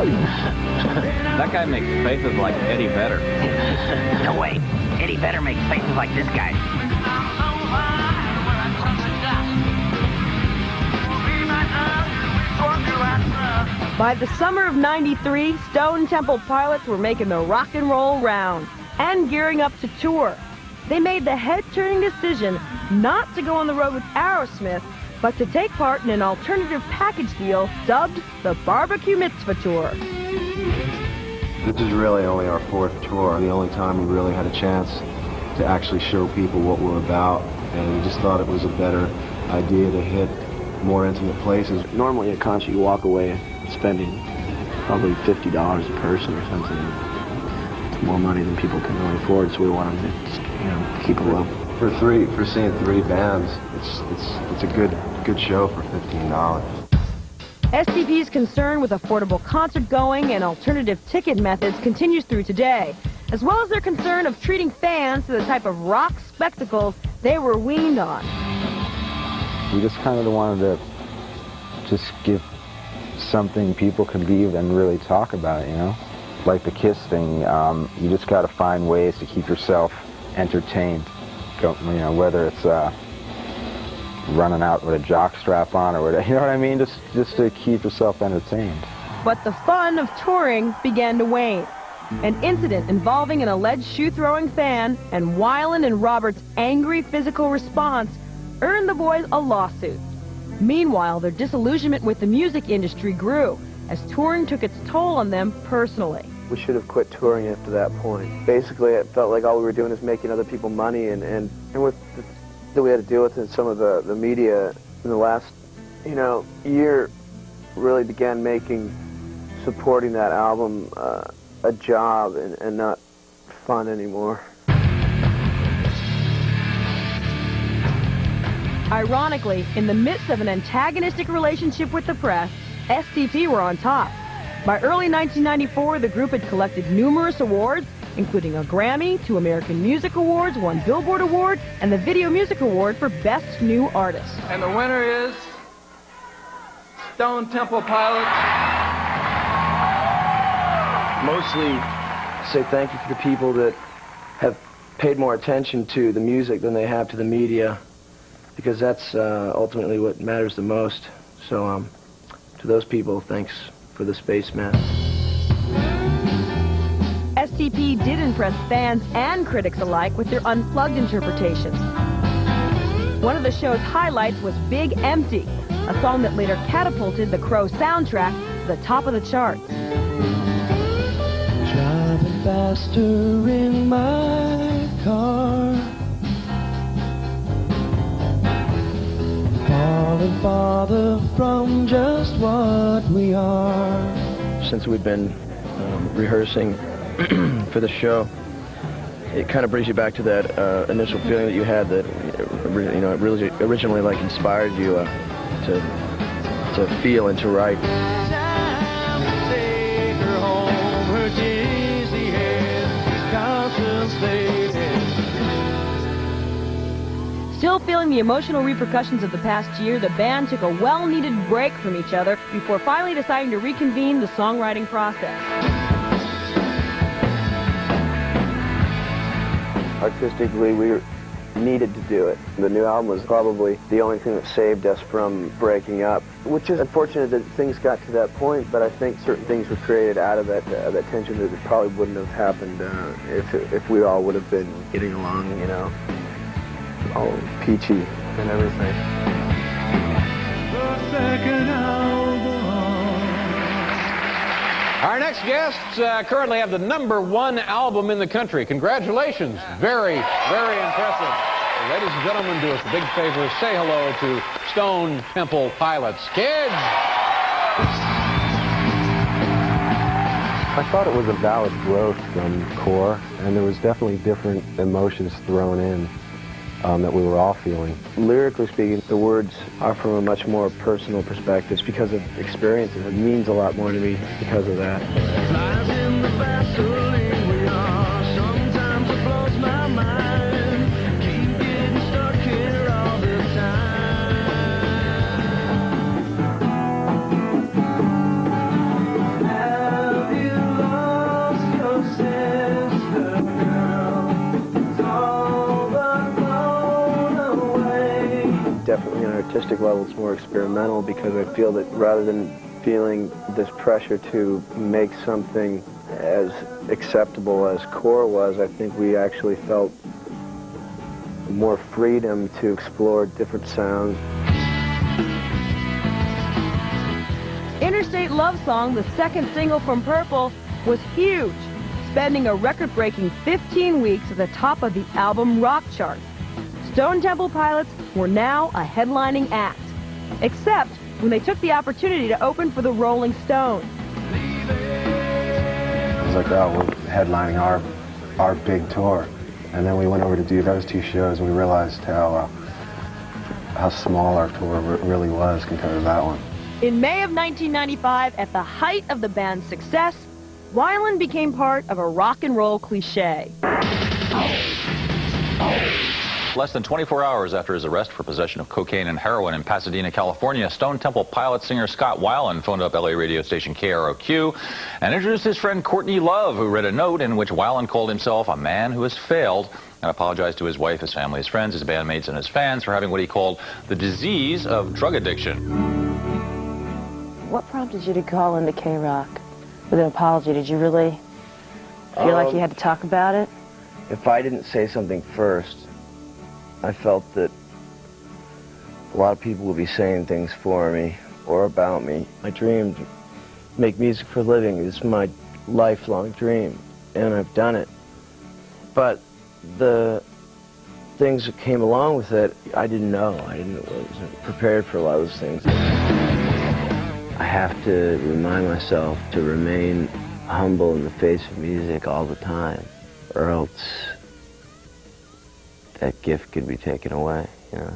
That guy makes faces like Eddie Vedder. No way. Eddie Vedder makes faces like this guy. By the summer of '93, Stone Temple Pilots were making the rock and roll round and gearing up to tour. They made the head-turning decision not to go on the road with Aerosmith, but to take part in an alternative package deal dubbed the Barbecue Mitzvah Tour. This is really only our fourth tour, the only time we really had a chance to actually show people what we're about, and we just thought it was a better idea to hit more intimate places. Normally at a concert you walk away spending probably $50 a person or something. It's more money than people can really afford, so we wanted to just, keep it low. For seeing three bands, it's a good show for $15. STP's concern with affordable concert going and alternative ticket methods continues through today, as well as their concern of treating fans to the type of rock spectacles they were weaned on. We just kind of wanted to just give something people can leave and really talk about, Like the Kiss thing, you just got to find ways to keep yourself entertained, whether it's running out with a jock strap on or whatever, you know what I mean? Just to keep yourself entertained. But the fun of touring began to wane. An incident involving an alleged shoe-throwing fan and Weiland and Roberts' angry physical response earned the boys a lawsuit. Meanwhile, their disillusionment with the music industry grew as touring took its toll on them personally. We should have quit touring after that point. Basically, it felt like all we were doing is making other people money, and with that we had to deal with in some of the media in the last, year really began making supporting that album a job and not fun anymore. Ironically, in the midst of an antagonistic relationship with the press, STP were on top. By early 1994, the group had collected numerous awards, including a Grammy, 2 American Music Awards, 1 Billboard Award, and the Video Music Award for Best New Artist. And the winner is Stone Temple Pilots. Mostly say thank you to the people that have paid more attention to the music than they have to the media, because that's ultimately what matters the most. So to those people, thanks for the space, man. STP did impress fans and critics alike with their unplugged interpretations. One of the show's highlights was Big Empty, a song that later catapulted the Crow soundtrack to the top of the charts. Driving faster in my car, falling farther from just what we are. Since we've been rehearsing for the show, it kind of brings you back to that initial feeling that you had that it really originally inspired you to feel and to write. Still feeling the emotional repercussions of the past year, the band took a well-needed break from each other before finally deciding to reconvene the songwriting process. Artistically, we needed to do it. The new album was probably the only thing that saved us from breaking up, which is unfortunate that things got to that point, but I think certain things were created out of that tension that it probably wouldn't have happened if we all would have been getting along, all peachy and everything. Our next guests currently have the #1 album in the country. Congratulations. Very, very impressive. Ladies and gentlemen, do us a big favor. Say hello to Stone Temple Pilots. Kids! I thought it was a valid growth from Core, and there was definitely different emotions thrown in that we were all feeling. Lyrically speaking, the words are from a much more personal perspective. It's because of experiences. It means a lot more to me because of that. artistic level, it's more experimental because I feel that rather than feeling this pressure to make something as acceptable as Core was, I think we actually felt more freedom to explore different sounds. Interstate Love Song, the second single from Purple, was huge, spending a record-breaking 15 weeks at the top of the album rock chart. Stone Temple Pilots were now a headlining act, except when they took the opportunity to open for the Rolling Stones. It was like, oh, we're headlining our big tour. And then we went over to do those two shows and we realized how small our tour really was compared to that one. In May of 1995, at the height of the band's success, Weiland became part of a rock and roll cliche. Less than 24 hours after his arrest for possession of cocaine and heroin in Pasadena, California, Stone Temple Pilots singer Scott Weiland phoned up LA radio station KROQ and introduced his friend Courtney Love, who read a note in which Weiland called himself a man who has failed and apologized to his wife, his family, his friends, his bandmates, and his fans for having what he called the disease of drug addiction. What prompted you to call into K-Rock with an apology? Did you really feel like you had to talk about it? If I didn't say something first, I felt that a lot of people would be saying things for me or about me. My dream to make music for a living is my lifelong dream, and I've done it. But the things that came along with it, I didn't know. I wasn't prepared for a lot of those things. I have to remind myself to remain humble in the face of music all the time, or else that gift could be taken away, you know.